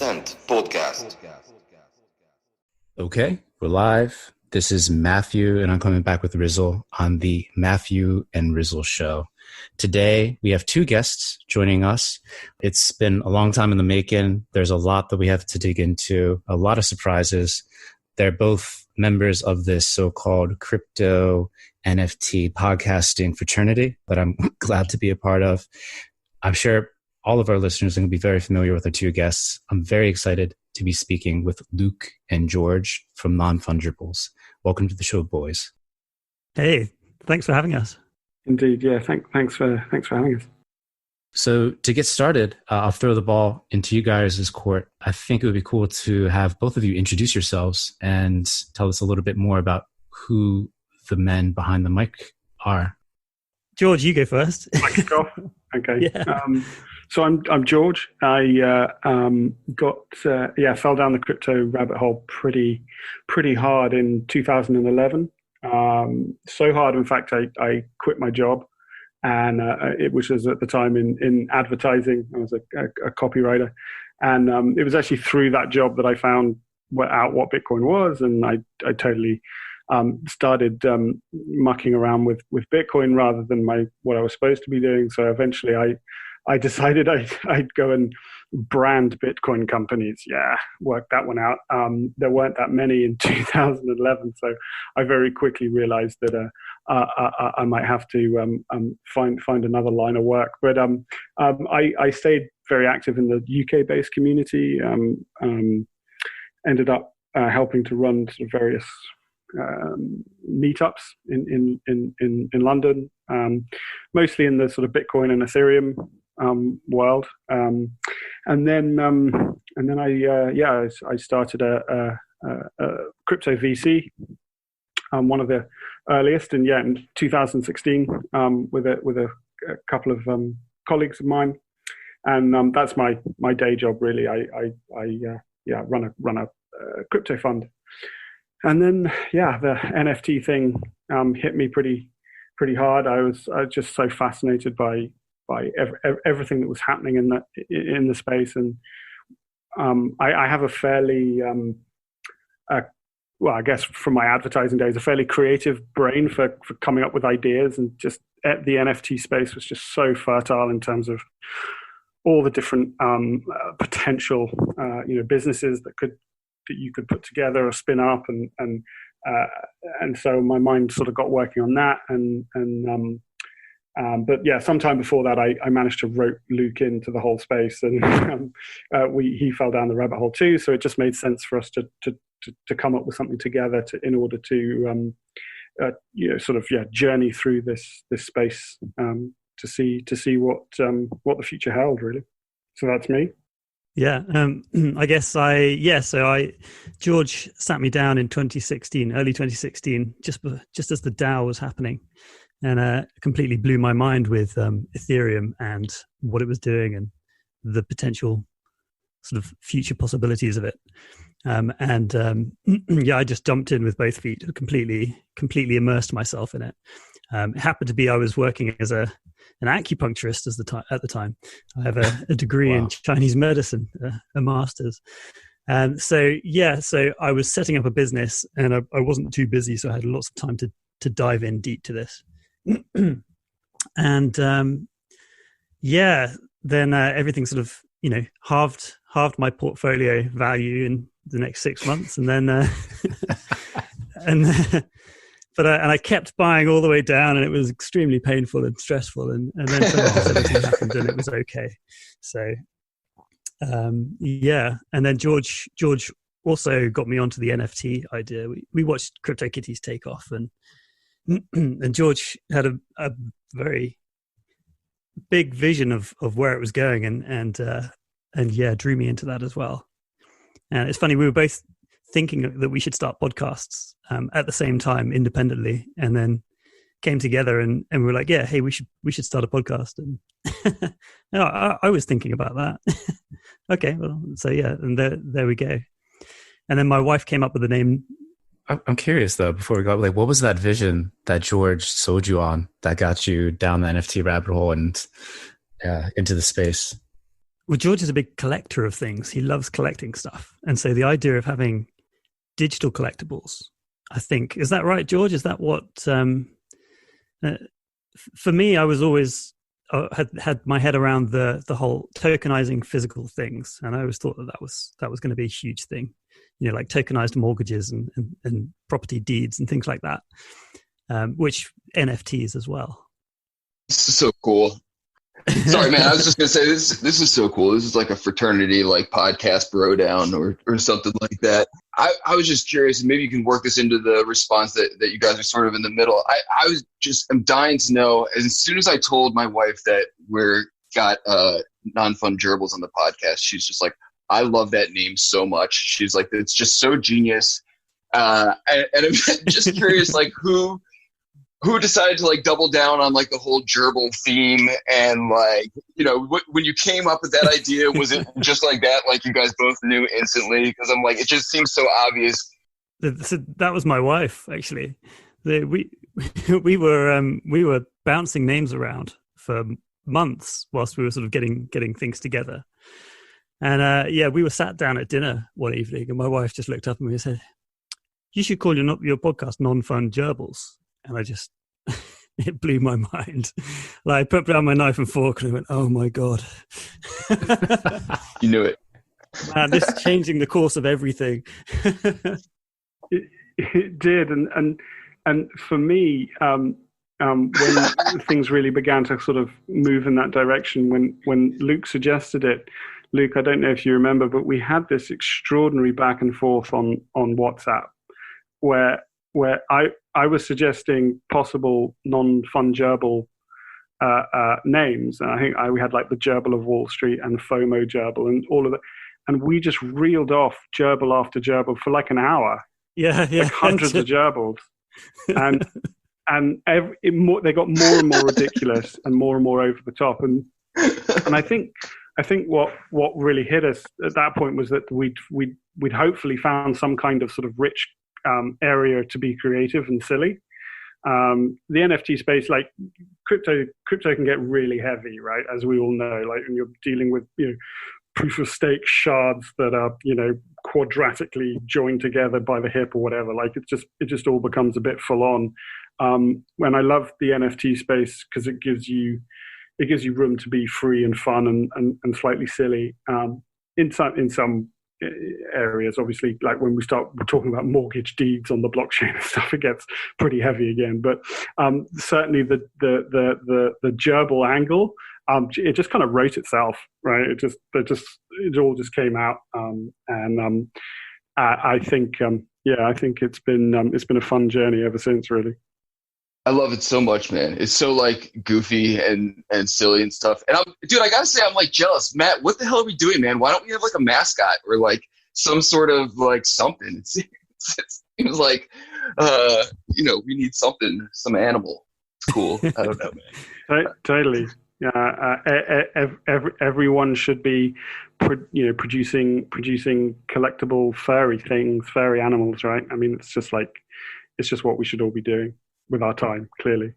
Percent Podcast. Okay, we're live. This is Matthew, and I'm coming back with Rizzle on the Matthew and Rizzle Show. Today, we have two guests joining us. It's been a long time in the making. There's a lot that we have to dig into, a lot of surprises. They're both members of this so-called crypto NFT podcasting fraternity that I'm glad to be a part of. I'm sure all of our listeners are going to be very familiar with our two guests. I'm very excited to be speaking with Luke and George from Non-Fungerbils. Welcome to the show, boys. Hey, thanks for having us. Indeed, yeah. Thanks for having us. So to get started, I'll throw the ball into you guys' court. I think it would be cool to have both of you introduce yourselves and tell us a little bit more about who the men behind the mic are. George, you go first. I kick off. Okay. Yeah. So I'm George. I fell down the crypto rabbit hole pretty hard in 2011. So hard, in fact, I quit my job, and it was at the time in advertising. I was a copywriter, and it was actually through that job that I found out what Bitcoin was, and I totally started mucking around with Bitcoin rather than what I was supposed to be doing. So eventually I decided I'd go and brand Bitcoin companies. Yeah, worked that one out. There weren't that many in 2011, so I very quickly realized that I might have to find another line of work. But I stayed very active in the UK-based community. Ended up helping to run sort of various meetups in London, mostly in the sort of Bitcoin and Ethereum world, and then I started a crypto VC, one of the earliest, and in 2016 with a couple of colleagues of mine, and that's my day job really. I run a crypto fund, and then the NFT thing hit me pretty hard. I was just so fascinated by everything that was happening in the space, and I have a fairly I guess from my advertising days, a fairly creative brain for coming up with ideas, and just the NFT space was just so fertile in terms of all the different potential businesses that you could put together or spin up, and so my mind sort of got working on that, but sometime before that, I managed to rope Luke into the whole space, and he fell down the rabbit hole too. So it just made sense for us to come up with something together in order to journey through this space to see what the future held, really. So that's me. Yeah, I guess George sat me down in early 2016, just as the DAO was happening, and completely blew my mind with Ethereum and what it was doing and the potential sort of future possibilities of it. I just jumped in with both feet, completely immersed myself in it. It happened to be I was working as an acupuncturist at the time. I have a degree in Chinese medicine, a master's. And so I was setting up a business, and I wasn't too busy, so I had lots of time to dive in deep to this. And then everything sort of halved my portfolio value in the next 6 months, and then But I kept buying all the way down, and it was extremely painful and stressful. And then everything happened, and it was okay. So, And then George also got me onto the NFT idea. We watched CryptoKitties take off, and George had a very big vision of where it was going, and drew me into that as well. And it's funny, we were both thinking that we should start podcasts at the same time independently, and then came together and we were like, hey, we should start a podcast. And I was thinking about that. Okay, well, so and there we go. And then my wife came up with the name. I'm curious though, before we go, like, what was that vision that George sold you on that got you down the NFT rabbit hole and into the space? Well, George is a big collector of things. He loves collecting stuff. And so the idea of having digital collectibles, I think, is that right, George? Is that what, for me, I was always, had my head around the whole tokenizing physical things. And I always thought that was going to be a huge thing, like tokenized mortgages and property deeds and things like that, which NFTs as well. This is so cool. Sorry, man. I was just gonna say this is so cool. This is like a fraternity, like podcast bro down or something like that. I was just curious, and maybe you can work this into the response that you guys are sort of in the middle. I'm dying to know. As soon as I told my wife that we're got Non-FunGerbils on the podcast, she's just like, I love that name so much. She's like, it's just so genius. And I'm just curious, like who decided to like double down on like the whole gerbil theme, and like, when you came up with that idea, was it just like that? Like you guys both knew instantly? Because I'm like, it just seems so obvious. So that was my wife, actually. We were bouncing names around for months whilst we were sort of getting things together. And we were sat down at dinner one evening, and my wife just looked up at me and said, "You should call your podcast Non-FunGerbils." And I just, it blew my mind. Like, I put down my knife and fork and I went, oh my God. You knew it. Man, this is changing the course of everything. It did. And for me, when things really began to sort of move in that direction, when Luke suggested it, Luke, I don't know if you remember, but we had this extraordinary back and forth on WhatsApp where I was suggesting possible non-fungible names. And I think we had like the Gerbil of Wall Street and FOMO Gerbil and all of that. And we just reeled off gerbil after gerbil for like an hour. Yeah. Like hundreds of gerbils. And they got more and more ridiculous and more over the top. And I think what really hit us at that point was that we'd hopefully found some kind of sort of rich area to be creative and silly. The NFT space, like crypto can get really heavy, right? As we all know, like when you're dealing with proof of stake shards that are quadratically joined together by the hip or whatever. Like it just all becomes a bit full on. When I love the NFT space because it gives you room to be free and fun and slightly silly. In some areas, obviously, like when we start talking about mortgage deeds on the blockchain and stuff, it gets pretty heavy again. But certainly the gerbil angle, it just kind of wrote itself, right? It all just came out, and I think it's been a fun journey ever since, really. I love it so much, man. It's so like goofy and silly and stuff. And I gotta say, I'm like jealous. Matt, what the hell are we doing, man? Why don't we have like a mascot or like some sort of like something? It seems like, we need something, some animal. It's cool. I don't know, man. Totally. Everyone should be, producing collectible furry things, furry animals, right? I mean, it's just what we should all be doing with our time, clearly.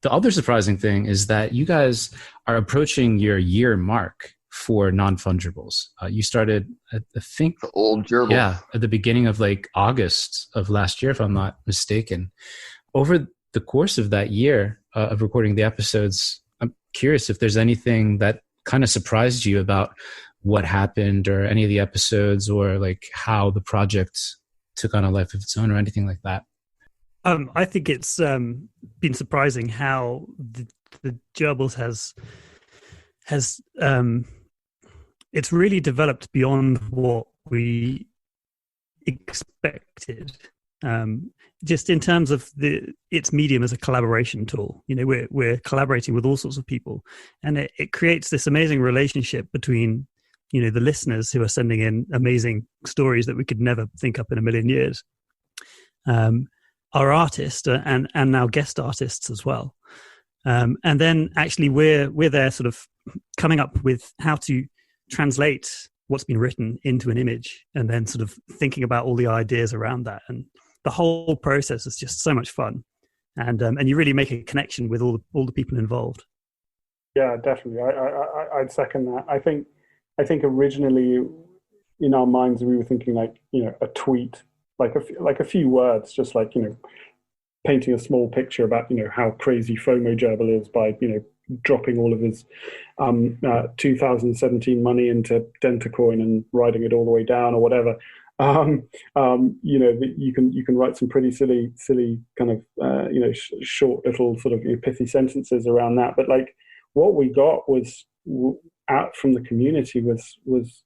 The other surprising thing is that you guys are approaching your year mark for Non-Fungerbils. You started, I think, the old gerbil. Yeah, at the beginning of like August of last year, if I'm not mistaken. Over the course of that year of recording the episodes, I'm curious if there's anything that kind of surprised you about what happened or any of the episodes, or like how the project took on a life of its own or anything like that. I think it's been surprising how the Gerbils has it's really developed beyond what we expected. Just in terms of its medium as a collaboration tool, we're collaborating with all sorts of people, and it creates this amazing relationship between the listeners who are sending in amazing stories that we could never think up in a million years. Our artists and now guest artists as well. And then actually we're there sort of coming up with how to translate what's been written into an image, and then sort of thinking about all the ideas around that. And the whole process is just so much fun. And you really make a connection with all the people involved. Yeah, definitely. I'd second that. I think originally in our minds we were thinking like, a tweet, like a few words, just like, painting a small picture about, how crazy FOMO Gerbil is by, dropping all of his 2017 money into Dentacoin and riding it all the way down or whatever. You can write some pretty silly kind of short little sort of pithy sentences around that. But like what we got was out from the community was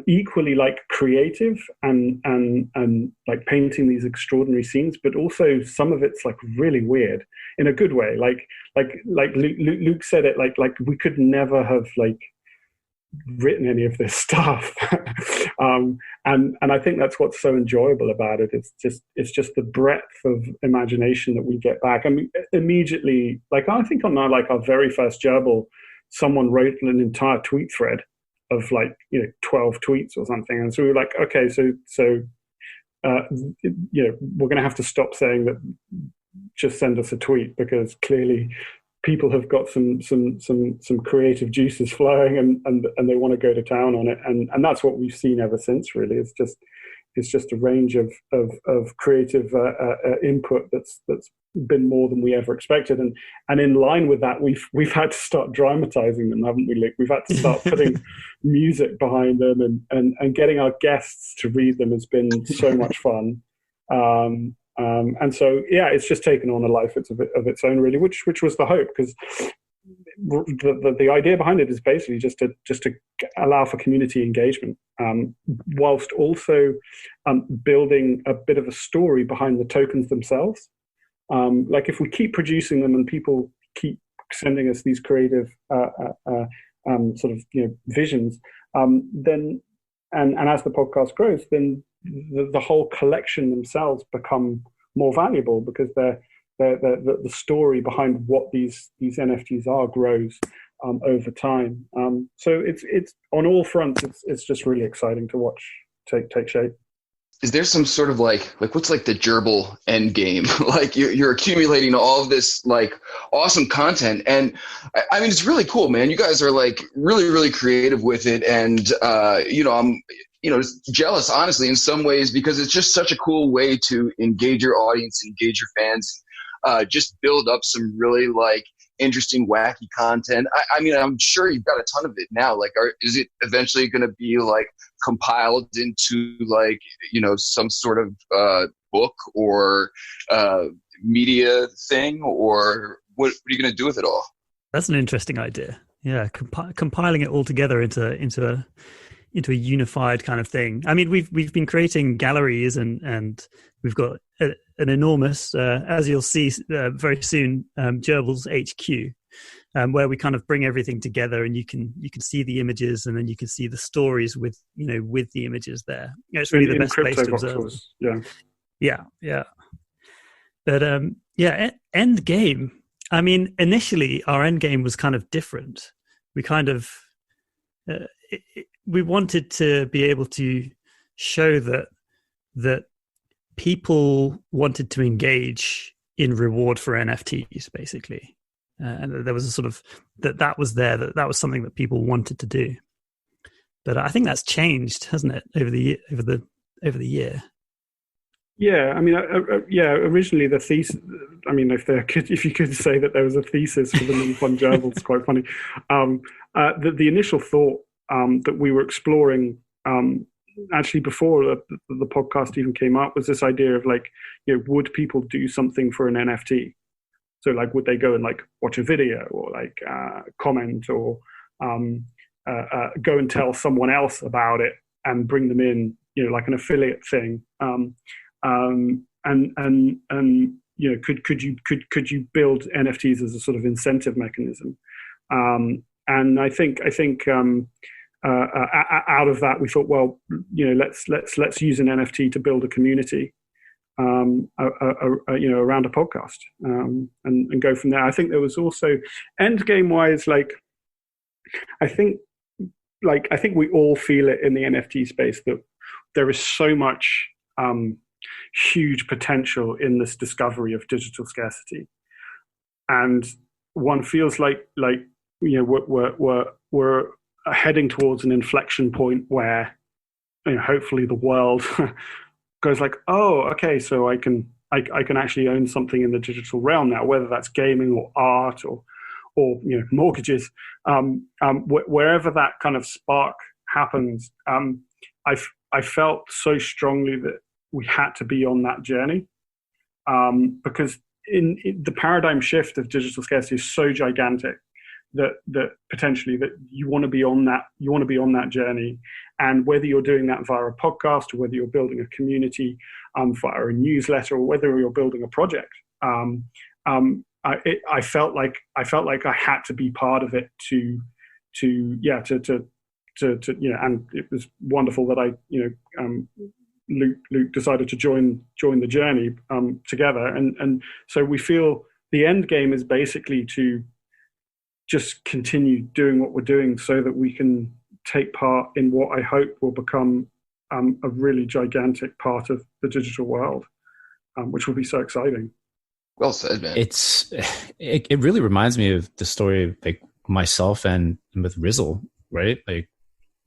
equally like creative and like painting these extraordinary scenes, but also some of it's like really weird in a good way. Like Luke said it, like we could never have like written any of this stuff. And I think that's what's so enjoyable about it. It's just the breadth of imagination that we get back. I mean, immediately, like I think on our very first Gerbil, someone wrote an entire tweet thread of like 12 tweets or something, and so we were like, okay, so we're going to have to stop saying that. Just send us a tweet, because clearly people have got some creative juices flowing, and they want to go to town on it, and that's what we've seen ever since. Really, it's just a range of creative input that's been more than we ever expected, and in line with that, we've had to start dramatizing them, haven't we, Luke? We've had to start putting music behind them, and getting our guests to read them has been so much fun. And so, yeah, it's just taken on a life of its own, really, which was the hope, because the idea behind it is basically just to allow for community engagement, whilst also building a bit of a story behind the tokens themselves. Like if we keep producing them and people keep sending us these creative sort of visions, then and as the podcast grows, then the whole collection themselves become more valuable, because the story behind what these NFTs are grows over time. So it's on all fronts. It's just really exciting to watch take shape. Is there some sort of like what's like the gerbil end game? Like you're accumulating all of this like awesome content, and I mean it's really cool, man. You guys are like really creative with it, and I'm jealous, honestly, in some ways, because it's just such a cool way to engage your audience, engage your fans, just build up some really like interesting, wacky content. I mean, I'm sure you've got a ton of it now. Like, is it eventually going to be like compiled into like, some sort of book or media thing, or what are you going to do with it all? That's an interesting idea. Yeah, compiling it all together into a unified kind of thing. I mean, we've been creating galleries, and we've got an enormous, as you'll see very soon, Gerbils HQ, where we kind of bring everything together, and you can see the images, and then you can see the stories with the images there. It's really the best place to observe. Yeah. But end game. I mean, initially our end game was kind of different. We kind of we wanted to be able to show that people wanted to engage in reward for NFTs, basically, and there was a sort of that was there, that was something that people wanted to do. But I think that's changed, hasn't it, over the year? Yeah, I mean, originally the thesis. I mean, if you could say that there was a thesis for the Non-Fungible, it's quite funny. The initial thought that we were exploring, actually before the podcast even came up, was this idea of like, would people do something for an NFT? So like, would they go and like watch a video, or like comment, or go and tell someone else about it and bring them in, like an affiliate thing. Could you build NFTs as a sort of incentive mechanism? And I think out of that we thought, well, let's use an NFT to build a community, around a podcast, and go from there. I think there was also end game wise, like I think we all feel it in the NFT space that there is so much huge potential in this discovery of digital scarcity, and one feels like we're heading towards an inflection point where hopefully the world goes like, oh, okay, so I can actually own something in the digital realm now, whether that's gaming or art or mortgages, wherever that kind of spark happens. I felt so strongly that we had to be on that journey, because in the paradigm shift of digital scarcity is so gigantic that potentially that you want to be on that journey. And whether you're doing that via a podcast, or whether you're building a community via a newsletter, or whether you're building a project, I felt like I had to be part of it to and it was wonderful that Luke decided to join the journey together, and so we feel the end game is basically to just continue doing what we're doing so that we can take part in what I hope will become a really gigantic part of the digital world, which will be so exciting. Well said, man. It really reminds me of the story of like myself and with Rizzle, right? Like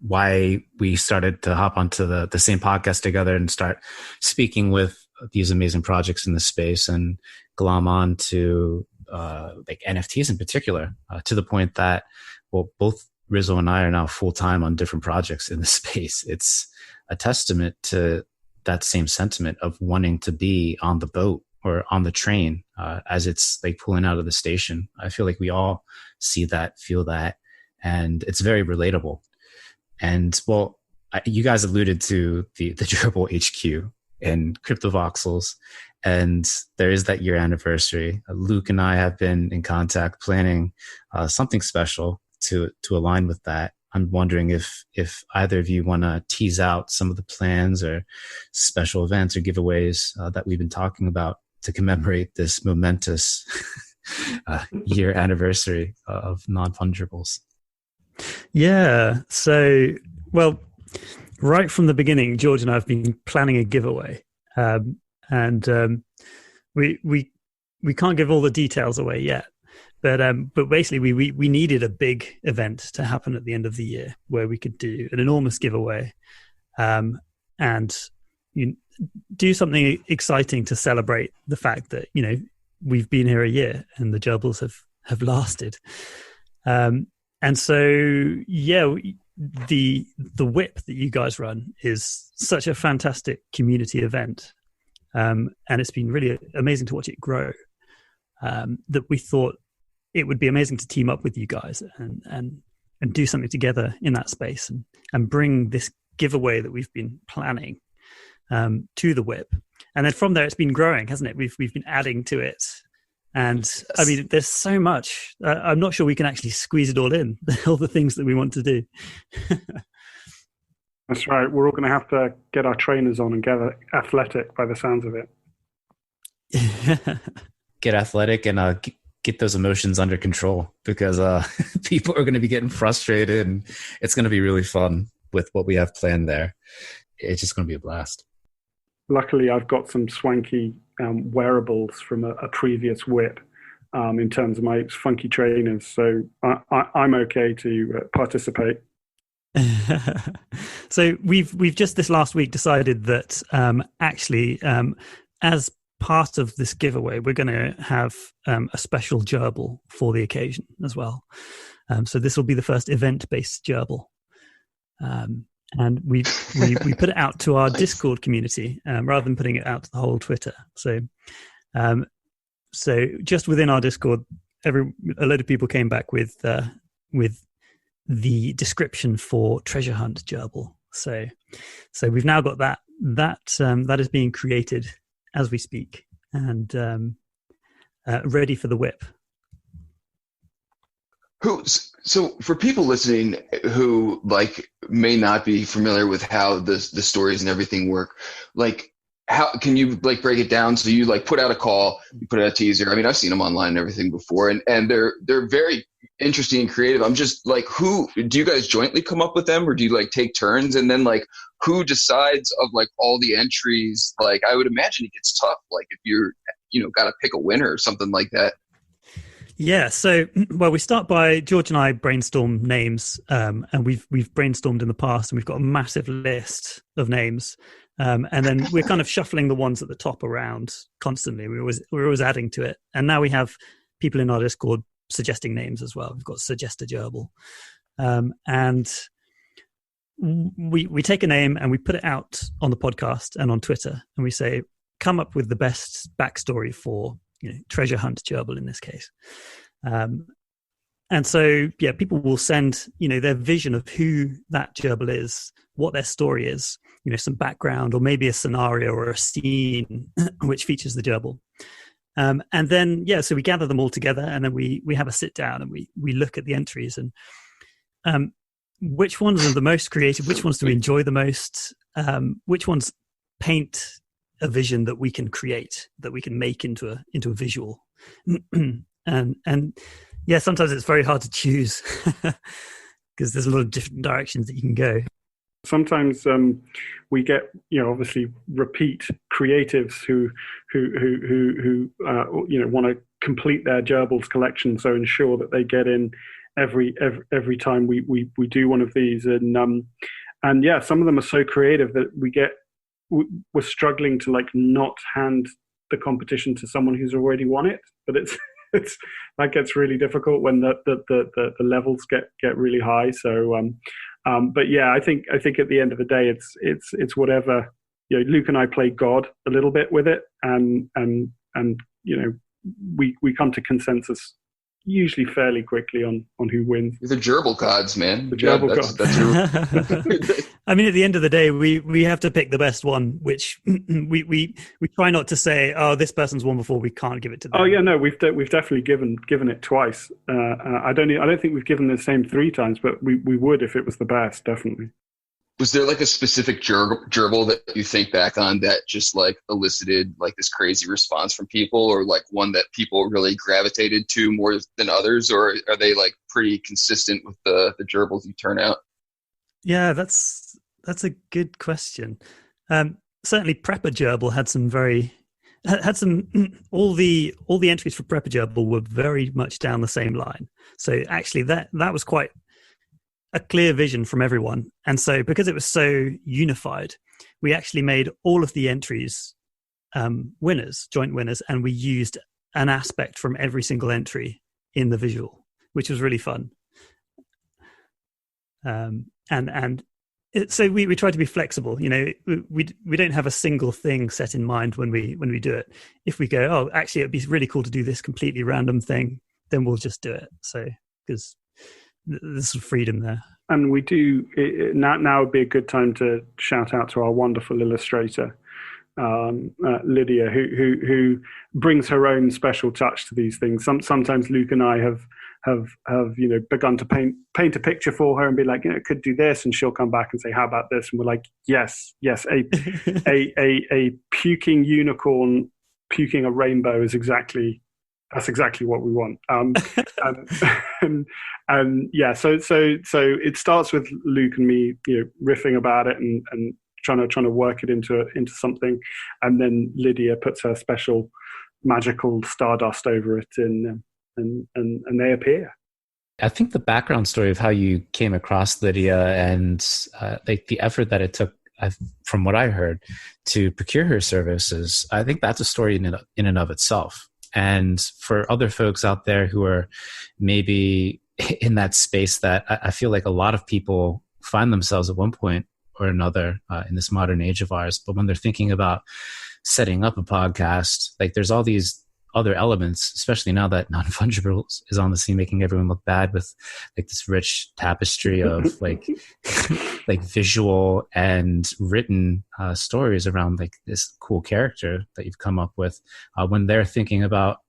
why we started to hop onto the same podcast together and start speaking with these amazing projects in the space and glom on to like NFTs in particular, to the point that, well, both Rizzo and I are now full-time on different projects in the space. It's a testament to that same sentiment of wanting to be on the boat or on the train as it's like pulling out of the station. I feel like we all see that, feel that, and it's very relatable. And well, you guys alluded to the Gerbil HQ and Cryptovxels, and there is that year anniversary. Luke and I have been in contact planning something special to align with that. I'm wondering if either of you want to tease out some of the plans or special events or giveaways that we've been talking about to commemorate this momentous year anniversary of Non-Fungerbils. Yeah. So, well, right from the beginning, George and I have been planning a giveaway, and we can't give all the details away yet. But basically, we needed a big event to happen at the end of the year where we could do an enormous giveaway, and do something exciting to celebrate the fact that we've been here a year and the gerbils have lasted. And so, yeah, the whip that you guys run is such a fantastic community event, and it's been really amazing to watch it grow. That we thought it would be amazing to team up with you guys and do something together in that space and bring this giveaway that we've been planning to the whip. And then from there, it's been growing, hasn't it? We've been adding to it. And I mean, there's so much. I'm not sure we can actually squeeze it all in, all the things that we want to do. That's right. We're all going to have to get our trainers on and get athletic by the sounds of it. Get athletic and get those emotions under control, because people are going to be getting frustrated, and it's going to be really fun with what we have planned there. It's just going to be a blast. Luckily, I've got some swanky wearables from a previous whip in terms of my funky trainers, so I'm okay to participate. So we've just this last week decided that actually, as part of this giveaway, we're going to have a special gerbil for the occasion as well. So this will be the first event-based gerbil. And we put it out to our Discord community rather than putting it out to the whole Twitter. So just within our Discord, a load of people came back with the description for treasure hunt gerbil. So we've now got that is being created as we speak and ready for the whip. So for people listening who may not be familiar with how the stories and everything work, how can you break it down? So you put out a call, you put out a teaser. I mean, I've seen them online and everything before, and they're very interesting and creative. I'm just who do you guys jointly come up with them, or do you take turns? And then who decides of all the entries? I would imagine it gets tough. If you're got to pick a winner or something like that. Yeah, so well, we start by George and I brainstorm names, and we've brainstormed in the past, and we've got a massive list of names, and then we're kind of shuffling the ones at the top around constantly. We're always adding to it, and now we have people in our Discord suggesting names as well. We've got Suggest a Gerbil, and we take a name and we put it out on the podcast and on Twitter, and we say, come up with the best backstory for, treasure hunt gerbil in this case. And so, yeah, people will send, their vision of who that gerbil is, what their story is, some background or maybe a scenario or a scene which features the gerbil. And then, so we gather them all together, and then we have a sit down and we look at the entries and which ones are the most creative, which ones do we enjoy the most, which ones paint a vision that we can create, that we can make into a visual. and yeah, sometimes it's very hard to choose because there's a lot of different directions that you can go. Sometimes we get, obviously repeat creatives who want to complete their gerbils collection, so ensure that they get in every time we do one of these, and yeah, some of them are so creative that we're struggling to not hand the competition to someone who's already won it, but it's that gets really difficult when the levels get really high. So but yeah, I think at the end of the day it's whatever, Luke and I play God a little bit with it, and we come to consensus usually fairly quickly on who wins. The gerbil gods, man. The gerbil gods. That's I mean, at the end of the day, we have to pick the best one, which we try not to say, oh, this person's won before, we can't give it to them. Oh yeah, no, we've definitely given it twice. I don't think we've given the same 3 times, but we would if it was the best, definitely. Was there a specific gerbil that you think back on that just elicited this crazy response from people, or one that people really gravitated to more than others, or are they pretty consistent with the gerbils you turn out? Yeah, that's a good question. Certainly, Prepper Gerbil had some all the entries for Prepper Gerbil were very much down the same line. So actually, that was quite a clear vision from everyone. And so because it was so unified, we actually made all of the entries winners, joint winners, and we used an aspect from every single entry in the visual, which was really fun. So we try to be flexible. We don't have a single thing set in mind when we do it. If we go, oh, actually, it'd be really cool to do this completely random thing, then we'll just do it. So because there's some freedom there. And we do now would be a good time to shout out to our wonderful illustrator, Lydia, who brings her own special touch to these things. Sometimes Luke and I have begun to paint a picture for her and be like, could do this, and she'll come back and say, how about this? And we're like, yes, a puking unicorn puking a rainbow is exactly what we want. And yeah, so it starts with Luke and me, riffing about it and trying to work it into something, and then Lydia puts her special magical stardust over it, and they appear. I think the background story of how you came across Lydia and the effort that it took, from what I heard, to procure her services, I think that's a story in and of itself. And for other folks out there who are maybe in that space that I feel like a lot of people find themselves at one point or another in this modern age of ours, but when they're thinking about setting up a podcast, there's all these other elements, especially now that Non-Fungible is on the scene, making everyone look bad with this rich tapestry of visual and written stories around this cool character that you've come up with. When they're thinking about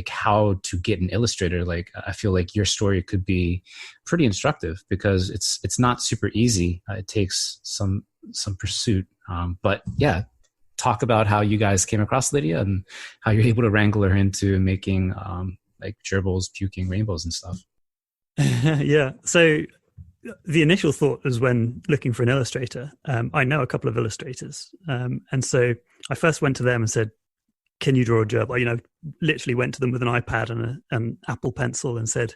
how to get an illustrator, I feel like your story could be pretty instructive, because it's not super easy. It takes some pursuit, but yeah. Talk about how you guys came across Lydia and how you're able to wrangle her into making gerbils puking rainbows and stuff. Yeah. So the initial thought was, when looking for an illustrator, I know a couple of illustrators. And so I first went to them and said, can you draw a gerbil? You know, literally went to them with an iPad and an Apple Pencil and said,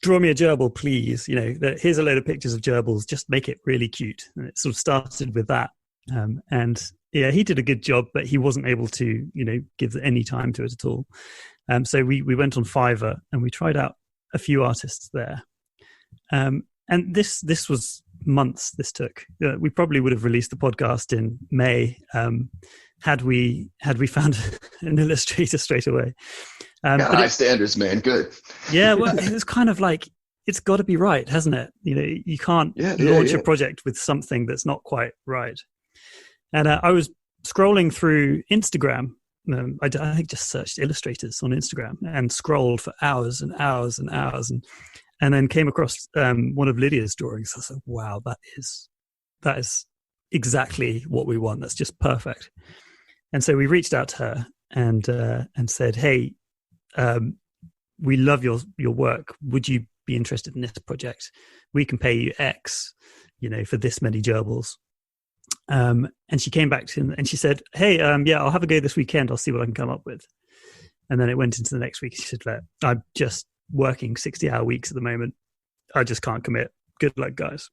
draw me a gerbil, please. You know, here's a load of pictures of gerbils. Just make it really cute. And it sort of started with that. And yeah, he did a good job, but he wasn't able to, you know, give any time to it at all. So we went on Fiverr and we tried out a few artists there. And this was months this took. We probably would have released the podcast in May had we found an illustrator straight away. Got high standards, man. Good. Yeah, well, it was kind of like, it's got to be right, hasn't it? You know, you can't launch a project with something that's not quite right. And I was scrolling through Instagram. I think just searched illustrators on Instagram and scrolled for hours and hours and hours, and then came across one of Lydia's drawings. I was like, wow, that is exactly what we want. That's just perfect. And so we reached out to her and said, hey, we love your work. Would you be interested in this project? We can pay you X, you know, for this many gerbils. And she came back to him and she said, hey, yeah, I'll have a go this weekend. I'll see what I can come up with. And then it went into the next week. She said, I'm just working 60-hour weeks at the moment. I just can't commit. Good luck, guys.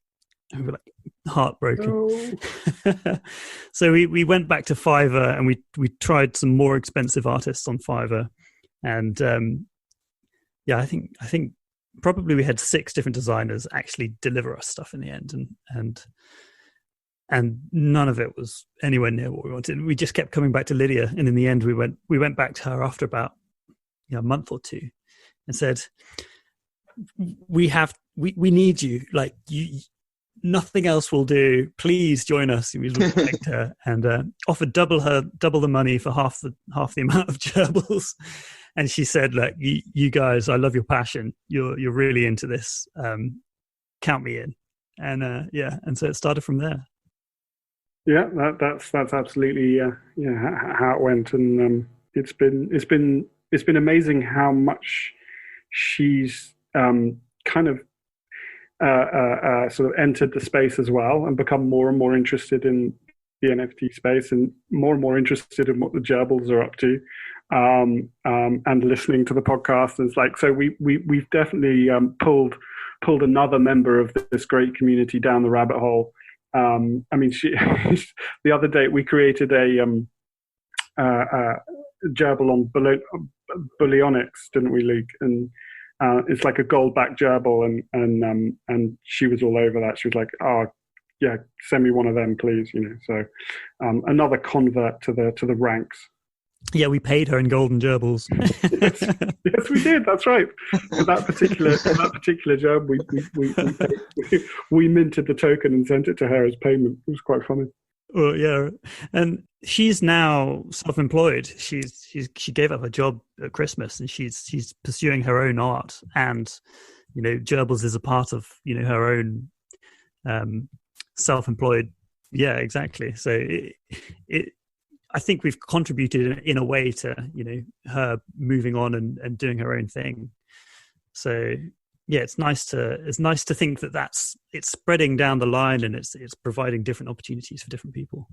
And we were like heartbroken. Oh. So we went back to Fiverr and we tried some more expensive artists on Fiverr. And yeah, I think probably we had 6 different designers actually deliver us stuff in the end. And none of it was anywhere near what we wanted. We just kept coming back to Lydia, and in the end, we went back to her after about a month or two, and said, "We need you. Like nothing else will do. Please join us." And we begged her and offered double the money for half the amount of gerbils. And she said, "Look, you guys, I love your passion. You're really into this. Count me in." And and so it started from there. Yeah, that's absolutely how it went, and it's been amazing how much she's kind of sort of entered the space as well and become more and more interested in the NFT space and more interested in what the gerbils are up to, and listening to the podcast. And it's like, so we've definitely pulled another member of this great community down the rabbit hole. I mean, the other day we created a gerbil on Booleonics, didn't we, Luke? And it's like a gold-backed gerbil, and she was all over that. She was like, "Oh, yeah, send me one of them, please." You know, so another convert to the ranks. Yeah, we paid her in golden gerbils. Yes, we did. That's right. For that particular gerb, we minted the token and sent it to her as payment. It was quite funny. Well, yeah, and she's now self-employed. She gave up her job at Christmas, and she's pursuing her own art. And you know, gerbils is a part of her own self-employed. Yeah, exactly. So I think we've contributed in a way to, her moving on and doing her own thing. So yeah, it's nice to think that it's spreading down the line and it's providing different opportunities for different people.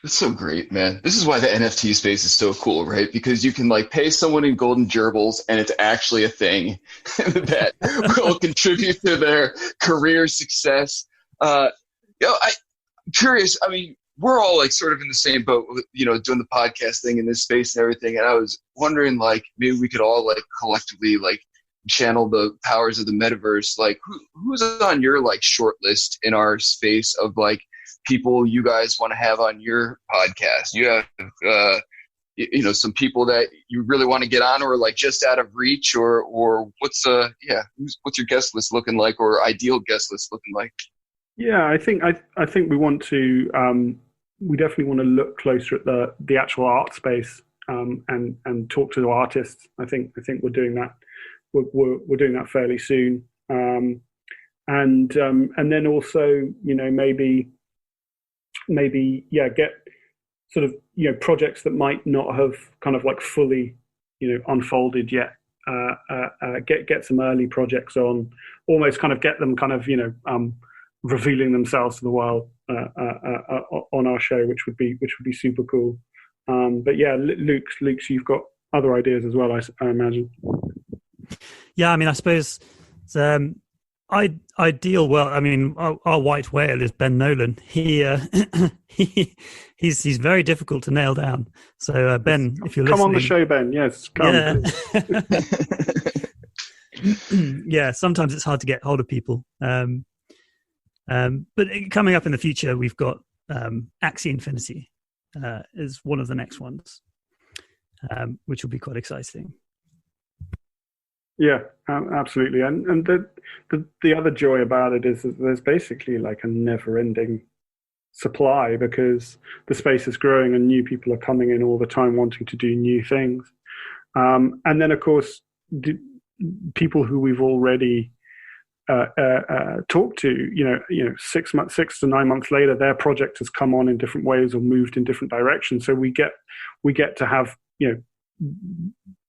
It's so great, man. This is why the NFT space is so cool, right? Because you can pay someone in golden gerbils and it's actually a thing that will contribute to their career success. I'm curious. I mean, we're all sort of in the same boat, doing the podcast thing in this space and everything. And I was wondering, maybe we could all collectively channel the powers of the metaverse. Who's on your short list in our space of people you guys want to have on your podcast? You have, some people that you really want to get on, or just out of reach, or what's your guest list looking like, or ideal guest list looking like? Yeah, I think we want to. We definitely want to look closer at the actual art space and talk to artists. I think we're doing that. We're doing that fairly soon, and then also maybe get sort of projects that might not have kind of fully unfolded yet. Get some early projects on, almost kind of get them kind of revealing themselves to the world on our show, which would be super cool. But yeah, Luke's, you've got other ideas as well, I imagine. Yeah, I mean, I suppose I deal well. I mean, our white whale is Ben Nolan. He's very difficult to nail down. So Ben, if you're listening, come on the show, Ben. Yes, come. Yeah. Yeah, sometimes it's hard to get hold of people. But coming up in the future, we've got Axie Infinity is one of the next ones, which will be quite exciting. Yeah, absolutely. And the other joy about it is that there's basically like a never-ending supply, because the space is growing and new people are coming in all the time wanting to do new things. And then, of course, people who we've already talked to, 6 to 9 months later, their project has come on in different ways or moved in different directions. So we get to have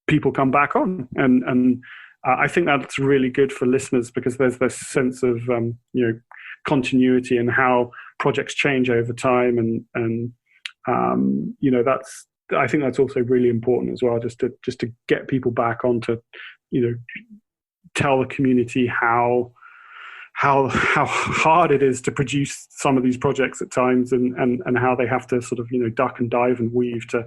people come back on, and I think that's really good for listeners, because there's this sense of continuity and how projects change over time, and that's, I think that's also really important as well, just to get people back on to tell the community how hard it is to produce some of these projects at times, and how they have to sort of duck and dive and weave to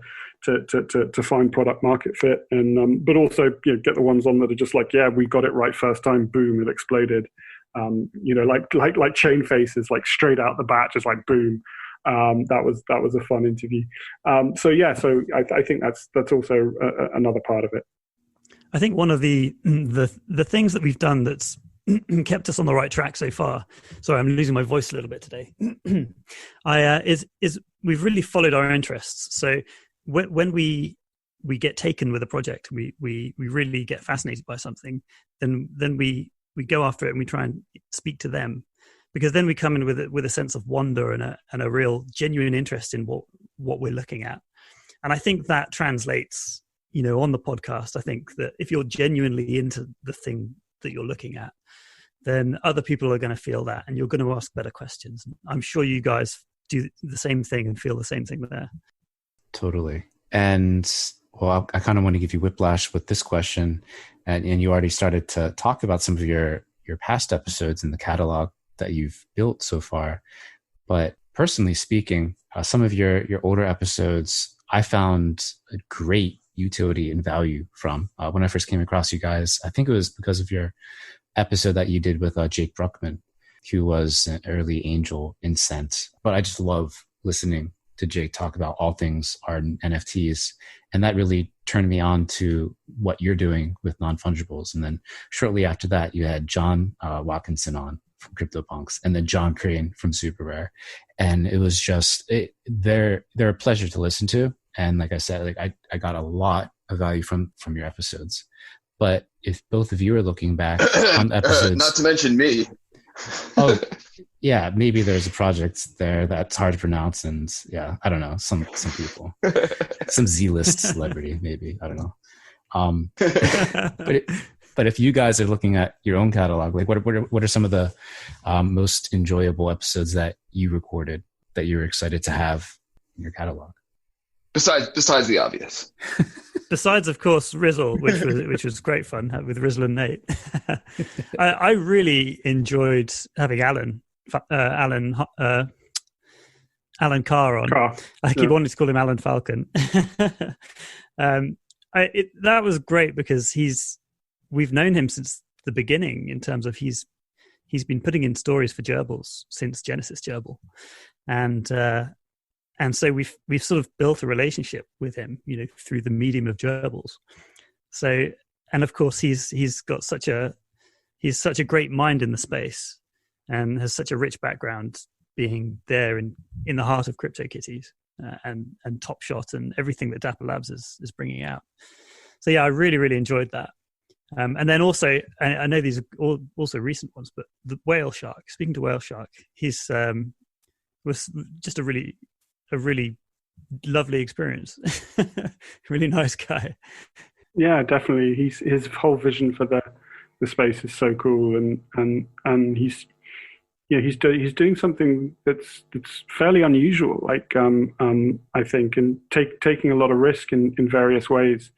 find product market fit, and but also get the ones on that are just like, yeah, we got it right first time, boom, it exploded. Like Chain Faces, like straight out the bat, just like boom. That was a fun interview. So I think that's also another part of it. I think one of the things that we've done that's kept us on the right track so far. Sorry, I'm losing my voice a little bit today. Is we've really followed our interests. So when we get taken with a project, we really get fascinated by something, then we go after it and we try and speak to them, because then we come in with a sense of wonder and a real genuine interest in what we're looking at. And I think that translates, on the podcast. I think that if you're genuinely into the thing that you're looking at, then other people are going to feel that, and you're going to ask better questions. I'm sure you guys do the same thing and feel the same thing there. Totally. And well, I kind of want to give you whiplash with this question, and you already started to talk about some of your past episodes in the catalog that you've built so far. But personally speaking, some of your older episodes, I found a great utility and value from. When I first came across you guys, I think it was because of your episode that you did with Jake Bruckman, who was an early angel in Scent. But I just love listening to Jake talk about all things art and NFTs. And that really turned me on to what you're doing with Non-Fungibles. And then shortly after that, you had John Watkinson on from CryptoPunks, and then John Crane from SuperRare. And it was just, they're a pleasure to listen to. And like I said, I got a lot of value from your episodes. But if both of you are looking back on episodes, not to mention me. Oh, yeah, maybe there's a project there that's hard to pronounce, and yeah, I don't know, some people, some Z-list celebrity, maybe, I don't know. But if you guys are looking at your own catalog, like what are some of the most enjoyable episodes that you recorded that you're excited to have in your catalog? Besides the obvious. Besides, of course, Rizzle, which was great fun with Rizzle and Nate. I really enjoyed having Alan Carr on. I keep wanting to call him Alan Falcon. That was great because we've known him since the beginning, in terms of he's been putting in stories for Gerbils since Genesis Gerbil, and so we've sort of built a relationship with him, through the medium of Gerbils. So, and of course he's got such a great mind in the space, and has such a rich background being there in the heart of CryptoKitties and Top Shot and everything that Dapper Labs is bringing out. So yeah, I really, really enjoyed that. And then also, I know these are also recent ones, but the Whale Shark, speaking to Whale Shark, he's was just a really lovely experience. Really nice guy. Yeah, definitely. His whole vision for the space is so cool, and he's he's doing something that's fairly unusual, like I think, and taking a lot of risk in various ways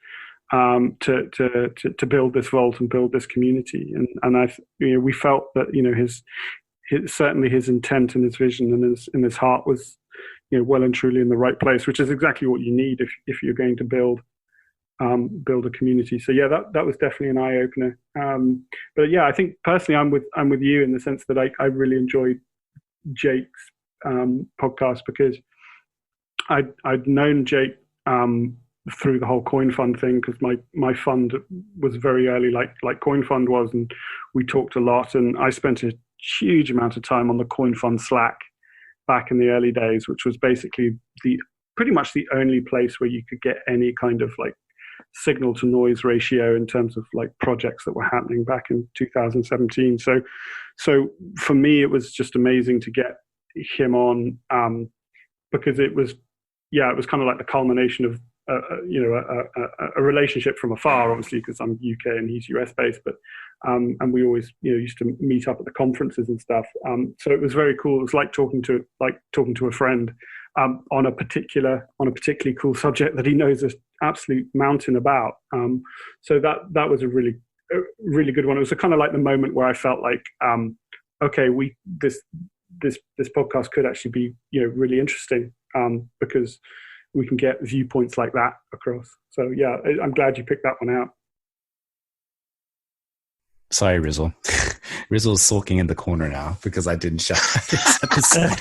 to build this vault and build this community. And we felt that his certainly his intent and his vision and his heart was well and truly in the right place, which is exactly what you need if you're going to build a community. So yeah, that was definitely an eye opener. But yeah, I think personally, I'm with you in the sense that I really enjoyed Jake's podcast, because I'd known Jake through the whole Coin Fund thing, because my fund was very early, like Coin Fund was, and we talked a lot, and I spent a huge amount of time on the Coin Fund Slack back in the early days, which was basically pretty much the only place where you could get any kind of like signal to noise ratio in terms of like projects that were happening back in 2017. So for me, it was just amazing to get him on, because it was kind of like the culmination of a relationship from afar, obviously, because I'm UK and he's US based, but and we always used to meet up at the conferences and stuff. So it was very cool. It was like talking to a friend on a particularly cool subject that he knows an absolute mountain about. So that was a really good one. It was kind of like the moment where I felt like, okay, this podcast could actually be really interesting, because we can get viewpoints like that across. So yeah, I'm glad you picked that one out. Sorry, Rizzle. Rizzle's sulking in the corner now because I didn't shout this episode.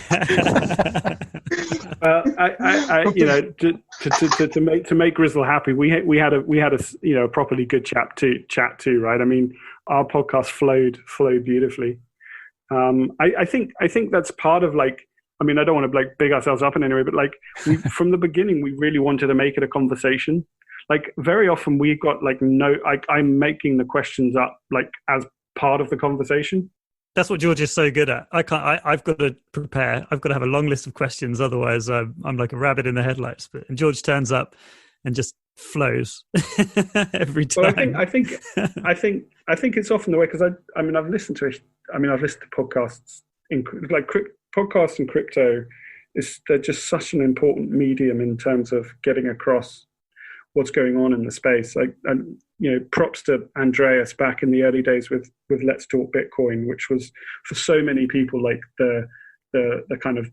To make Rizzle happy, we had a properly good chat too, right? I mean, our podcast flowed beautifully. I think that's part of like. I mean, I don't want to like big ourselves up in any way, but like from the beginning, we really wanted to make it a conversation. Like very often we got like I'm making the questions up like as part of the conversation. That's what George is so good at. I've got to prepare. I've got to have a long list of questions. Otherwise I'm like a rabbit in the headlights. And George turns up and just flows every time. Well, I think it's often the way, because I've listened to podcasts podcasts and crypto. They're just such an important medium in terms of getting across what's going on in the space. Like, and props to Andreas back in the early days with Let's Talk Bitcoin, which was for so many people like the kind of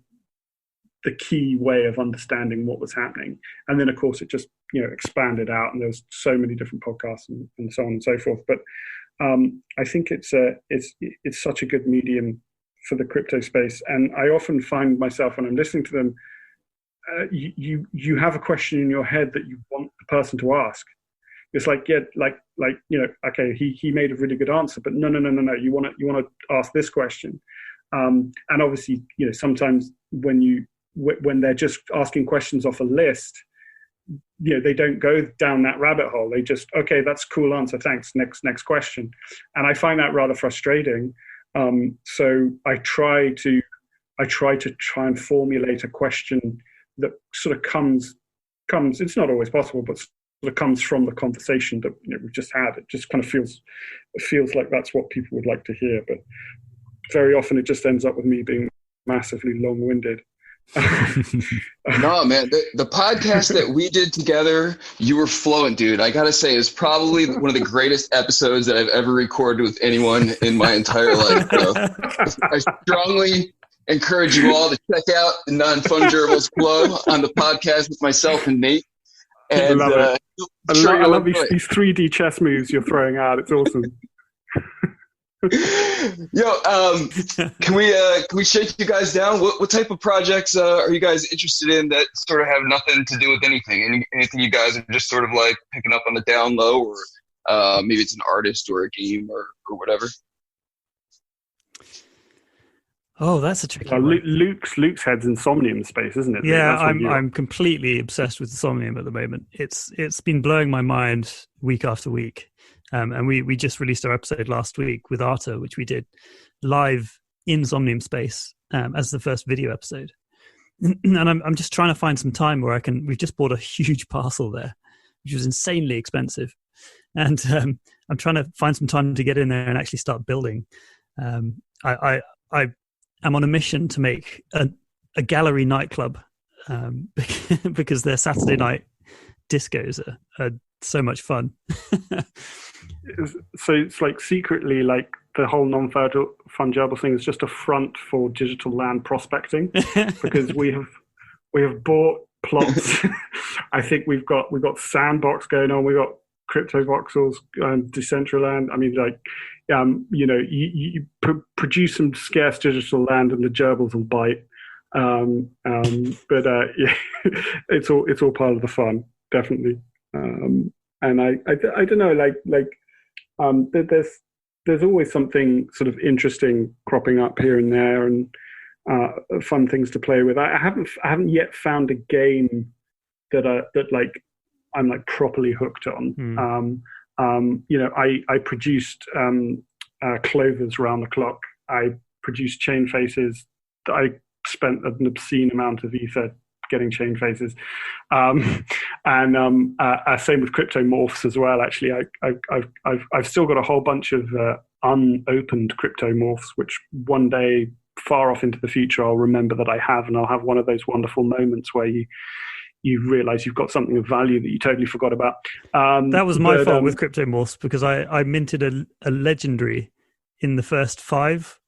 the key way of understanding what was happening. And then of course it just expanded out, and there's so many different podcasts and so on and so forth. But I think it's such a good medium for the crypto space. And I often find myself when I'm listening to them, you have a question in your head that you want the person to ask. It's like, yeah, okay, he made a really good answer, but no, you want to ask this question. And obviously, sometimes when they're just asking questions off a list, they don't go down that rabbit hole. They just, okay, that's a cool answer, thanks, next question. And I find that rather frustrating. So I try to formulate a question that sort of comes. It's not always possible, but sort of comes from the conversation that we've just had. It just kind of feels like that's what people would like to hear. But very often it just ends up with me being massively long-winded. No, man, the podcast that we did together, you were fluent, dude. I gotta say, it's probably one of the greatest episodes that I've ever recorded with anyone in my entire life, bro. I strongly encourage you all to check out the Non-Fungerbils flow on the podcast with myself and Nate. And I love these 3D chess moves you're throwing out. It's awesome. Yo, can we shake you guys down? What type of projects are you guys interested in that sort of have nothing to do with anything? Anything you guys are just sort of like picking up on the down low, or maybe it's an artist or a game or whatever? Oh, that's a tricky one. Luke's head's in Somnium space, isn't it? Yeah, I'm completely obsessed with Somnium at the moment. It's been blowing my mind week after week. And we just released our episode last week with Afer, which we did live in Somnium space as the first video episode. And I'm just trying to find some time where we've just bought a huge parcel there, which was insanely expensive. And I'm trying to find some time to get in there and actually start building. I am on a mission to make a gallery nightclub because their Saturday night discos are so much fun. So it's like secretly, like the whole non-fungible thing is just a front for digital land prospecting, because we have bought plots. I think we've got Sandbox going on. We've got Cryptovxels and Decentraland. I mean, like, you produce some scarce digital land and the gerbils will bite. But yeah, it's all part of the fun, definitely. And I don't know, there's always something sort of interesting cropping up here and there, and fun things to play with. I haven't yet found a game that I'm like properly hooked on. I produced clovers round the clock. I produced chain faces. I spent an obscene amount of ether getting chain faces, and same with cryptomorphs as well. Actually, I've still got a whole bunch of unopened cryptomorphs, which one day far off into the future I'll remember that I have, and I'll have one of those wonderful moments where you realize you've got something of value that you totally forgot about. That was my fault with cryptomorphs, because I minted a legendary in the first 5.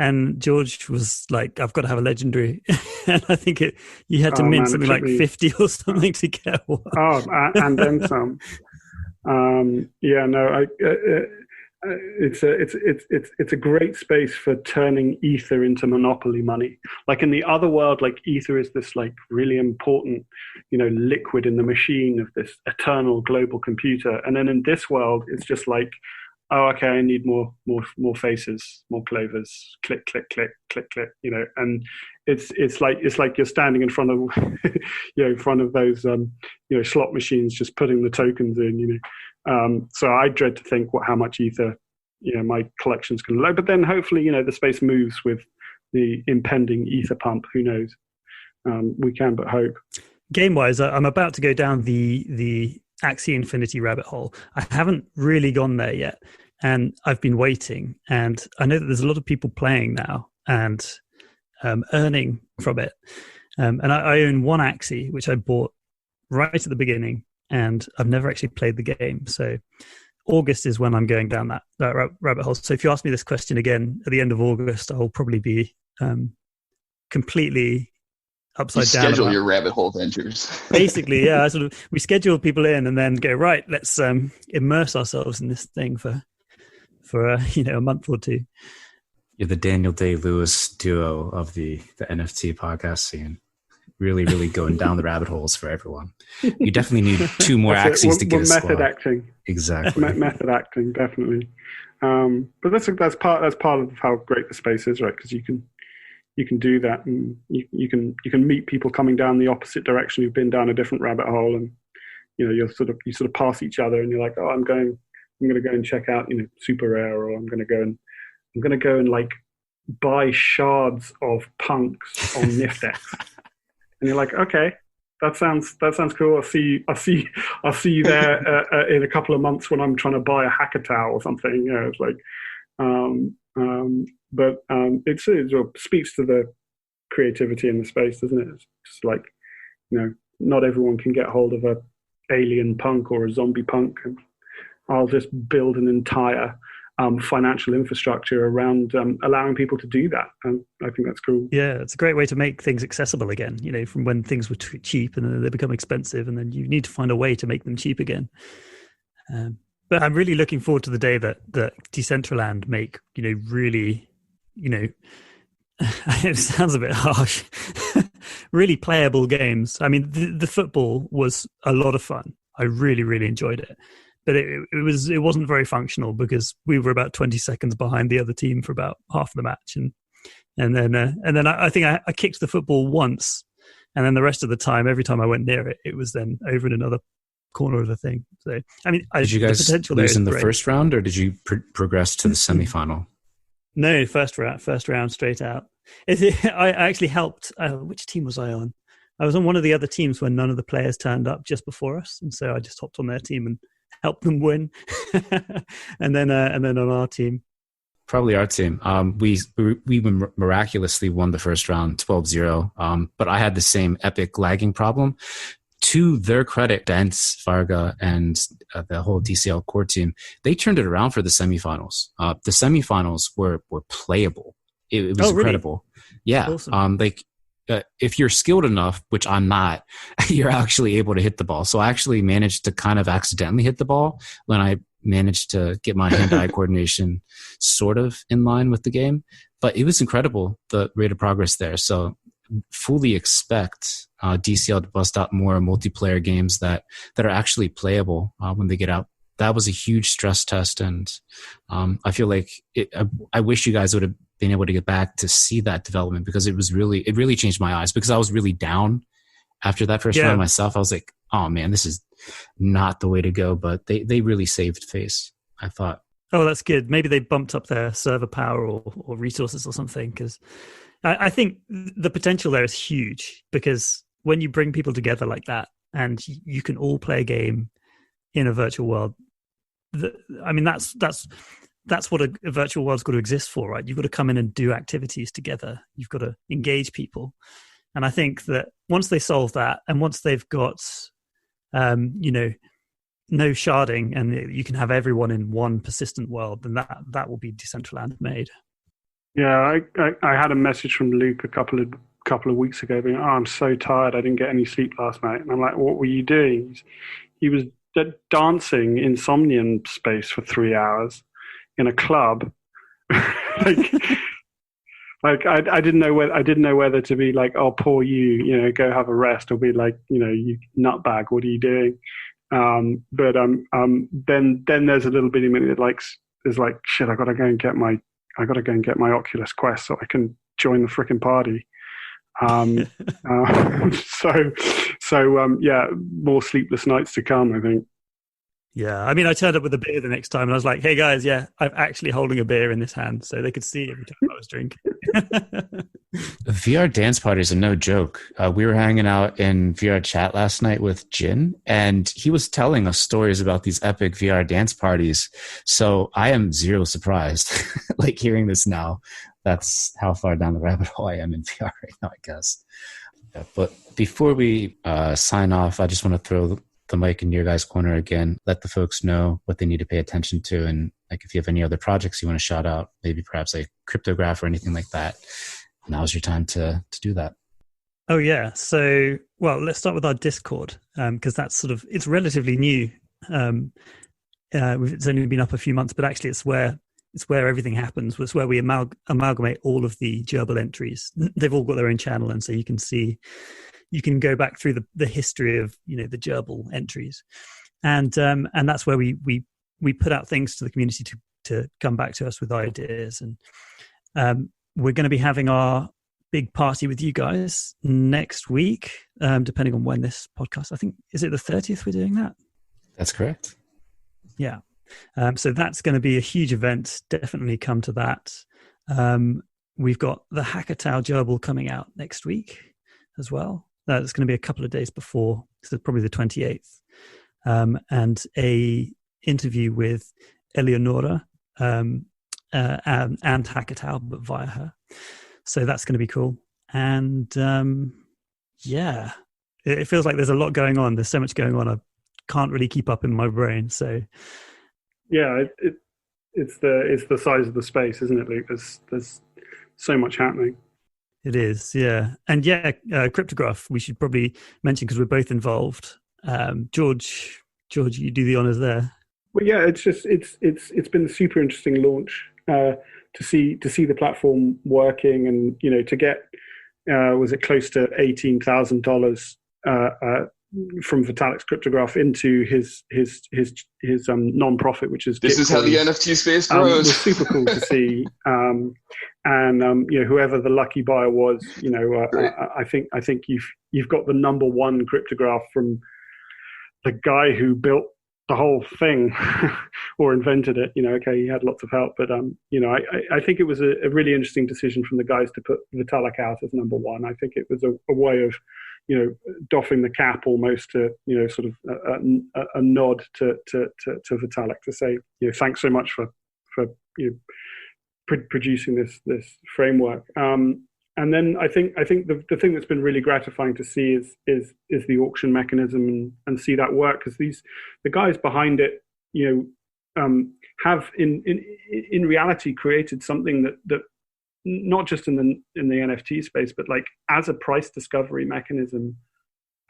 And George was like, "I've got to have a legendary," and I think you had to mint something like 50 or something to get one. And then some. It's a great space for turning ether into monopoly money. Like in the other world, like ether is this like really important, liquid in the machine of this eternal global computer. And then in this world, it's just like, oh, okay, I need more faces, more clovers, click, click, click, click, click, and it's like you're standing in front of, in front of those, slot machines, just putting the tokens in, so I dread to think how much ether, my collection's going to load, but then hopefully, the space moves with the impending ether pump. Who knows? We can but hope. Game-wise, I'm about to go down the Axie Infinity rabbit hole. I haven't really gone there yet, and I've been waiting, and I know that there's a lot of people playing now and earning from it, and I own one Axie which I bought right at the beginning, and I've never actually played the game. So August is when I'm going down that rabbit hole. So if you ask me this question again at the end of August, I'll probably be completely upside down. Schedule your rabbit hole ventures. Basically, yeah. We schedule people in and then go, right, let's immerse ourselves in this thing for a month or two. You're the Daniel Day-Lewis duo of the NFT podcast scene. Really, really going down the rabbit holes for everyone. You definitely need 2 more Axies to get a squad. Method acting. Exactly. Method acting, definitely. But that's part of how great the space is, right? Because you can do that, and you can meet people coming down the opposite direction who've been down a different rabbit hole, and you sort of pass each other, and you're like, oh, I'm going to go and check out SoRare, or I'm going to go and like buy shards of punks on Niftex. And you're like, okay, that sounds cool. I'll see you there in a couple of months when I'm trying to buy a Hackatao or something. It's like, but it speaks to the creativity in the space, doesn't it? It's just like, not everyone can get hold of a alien punk or a zombie punk, and I'll just build an entire financial infrastructure around allowing people to do that. And I think that's cool. Yeah, it's a great way to make things accessible again, from when things were cheap and then they become expensive, and then you need to find a way to make them cheap again. But I'm really looking forward to the day that Decentraland make, really, it sounds a bit harsh, really playable games. I mean, the football was a lot of fun. I really, really enjoyed it. But it wasn't very functional because we were about 20 seconds behind the other team for about half of the match, and then I think I kicked the football once, and then the rest of the time, every time I went near it, it was then over in another corner of the thing. So I mean, did you guys lose in the first round, or did you progress to the semifinal? No, first round straight out. I actually helped. Which team was I on? I was on one of the other teams when none of the players turned up just before us, and so I just hopped on their team and help them win. and then on our team, Probably our team. We miraculously won the first round 12-0. But I had the same epic lagging problem. To their credit, Dance, Varga, and the whole DCL core team, they turned it around for the semifinals. The semifinals were playable. It was incredible. Really? Yeah. Awesome. If you're skilled enough, which I'm not, you're actually able to hit the ball. So I actually managed to kind of accidentally hit the ball when I managed to get my hand-eye coordination sort of in line with the game. But it was incredible, the rate of progress there. So fully expect DCL to bust out more multiplayer games that are actually playable when they get out. That was a huge stress test, and I feel like I wish you guys would have been able to get back to see that development, because it really changed my eyes, because I was really down after that first round myself. I was like, oh man, this is not the way to go. But they really saved face, I thought. Oh, that's good. Maybe they bumped up their server power or resources or something, because I think the potential there is huge, because when you bring people together like that and you can all play a game in a virtual world, that's what a virtual world's got to exist for, right? You've got to come in and do activities together. You've got to engage people. And I think that once they solve that, and once they've got, no sharding, and you can have everyone in one persistent world, then that will be Decentraland made. Yeah, I had a message from Luke a couple of weeks ago being, I'm so tired, I didn't get any sleep last night. And I'm like, what were you doing? He was dancing in Somnium space for 3 hours in a club. I didn't know whether to be like, oh, poor you, go have a rest, or be like, you nutbag, what are you doing? But then there's a little bit of me that is like, shit, I gotta go and get my Oculus Quest so I can join the frickin' party. More sleepless nights to come, I think. Yeah, I mean, I turned up with a beer the next time, and I was like, hey guys, I'm actually holding a beer in this hand, so they could see every time I was drinking. VR dance parties are no joke. We were hanging out in VR chat last night with Jin, and he was telling us stories about these epic VR dance parties. So I am zero surprised, like hearing this now. That's how far down the rabbit hole I am in VR right now, I guess. Yeah, but before we sign off, I just want to throw the mic in your guys' corner again. Let the folks know what they need to pay attention to, and like if you have any other projects you want to shout out, maybe perhaps like Cryptograph or anything like that. Now's your time to do that. Oh yeah. So, well, let's start with our Discord, because that's it's relatively new. It's only been up a few months, but actually it's where everything happens. It's where we amalgamate all of the Gerbil entries. They've all got their own channel, and so you can go back through the history of the Gerbil entries, and that's where we put out things to the community to come back to us with ideas. And we're going to be having our big party with you guys next week, depending on when this podcast, I think, is it the 30th we're doing that? That's correct. Yeah. So that's going to be a huge event. Definitely come to that. We've got the Hackatao Gerbil coming out next week as well. That's going to be a couple of days before, so probably the 28th. And a interview with Eleonora and Hackatao, but via her. So that's going to be cool. And it feels like there's a lot going on. There's so much going on. I can't really keep up in my brain. So yeah, it's the size of the space, isn't it, Luke? There's so much happening. It is, yeah. And Cryptograph, we should probably mention, because we're both involved. George, you do the honors there. Well, yeah, it's been a super interesting launch to see the platform working, and to get was it close to $18,000 from Vitalik's Cryptograph into his non-profit, which is this Gitcoin. Is how the NFT space grows. It was super cool to see, and whoever the lucky buyer was, I think you've got the number one cryptograph from the guy who built the whole thing or invented it. Okay, he had lots of help, but I think it was a really interesting decision from the guys to put Vitalik out as number one. I think it was a way of doffing the cap almost to sort of a nod to Vitalik, to say thanks so much for producing this framework. And then I think the thing that's been really gratifying to see is the auction mechanism and see that work, because the guys behind it, have in reality created something that not just in the NFT space, but like as a price discovery mechanism,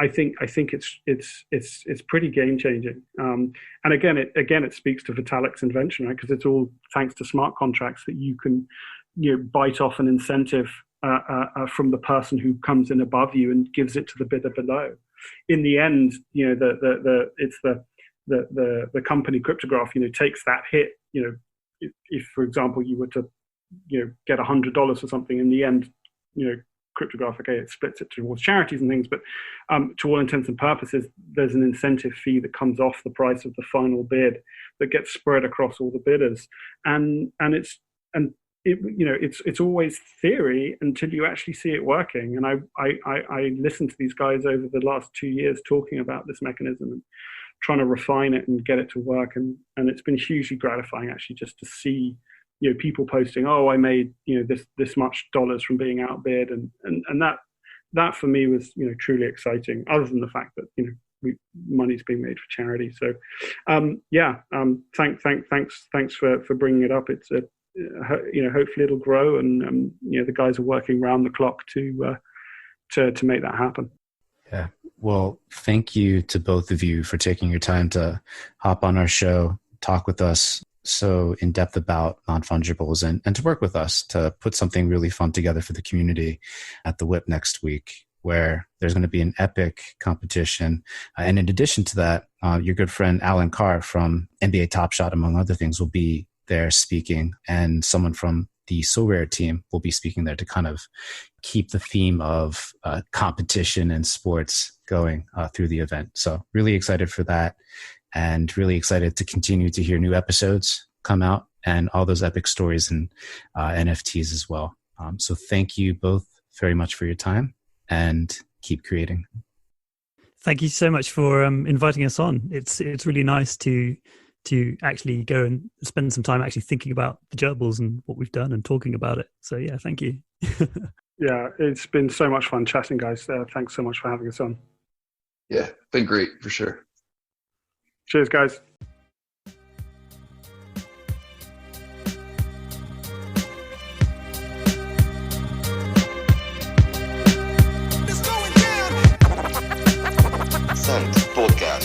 I think it's pretty game changing. And again it speaks to Vitalik's invention, right? Because it's all thanks to smart contracts that you can bite off an incentive from the person who comes in above you and gives it to the bidder below. In the end, it's the company Cryptograph takes that hit. If for example you were to get $100 for something, in the end, Cryptograph, okay, it splits it towards charities and things, but to all intents and purposes, there's an incentive fee that comes off the price of the final bid that gets spread across all the bidders, and it's always theory until you actually see it working. And I listened to these guys over the last 2 years talking about this mechanism and trying to refine it and get it to work, and it's been hugely gratifying actually just to see people posting, oh, I made this much dollars from being outbid, and that for me was truly exciting, other than the fact that money's being made for charity. So thanks for bringing it up. It's hopefully it'll grow, and the guys are working round the clock to make that happen. Yeah. Well, thank you to both of you for taking your time to hop on our show, talk with us so in depth about Non-Fungibles, and to work with us to put something really fun together for the community at the WIP next week, where there's going to be an epic competition. And in addition to that, your good friend Alan Carr from NBA Top Shot, among other things, will be there speaking, and someone from the SoRare team will be speaking there to kind of keep the theme of competition and sports going through the event. So really excited for that, and really excited to continue to hear new episodes come out and all those epic stories and NFTs as well. So thank you both very much for your time, and keep creating. Thank you so much for inviting us on. It's really nice to actually go and spend some time actually thinking about the gerbils and what we've done and talking about it. So yeah, thank you. Yeah, it's been so much fun chatting, guys. Thanks so much for having us on. Yeah, been great for sure. Cheers, guys. Send podcast.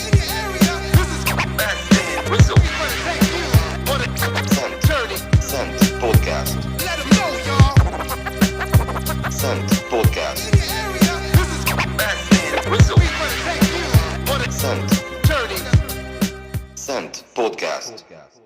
Send podcast. Send podcast. Send podcast.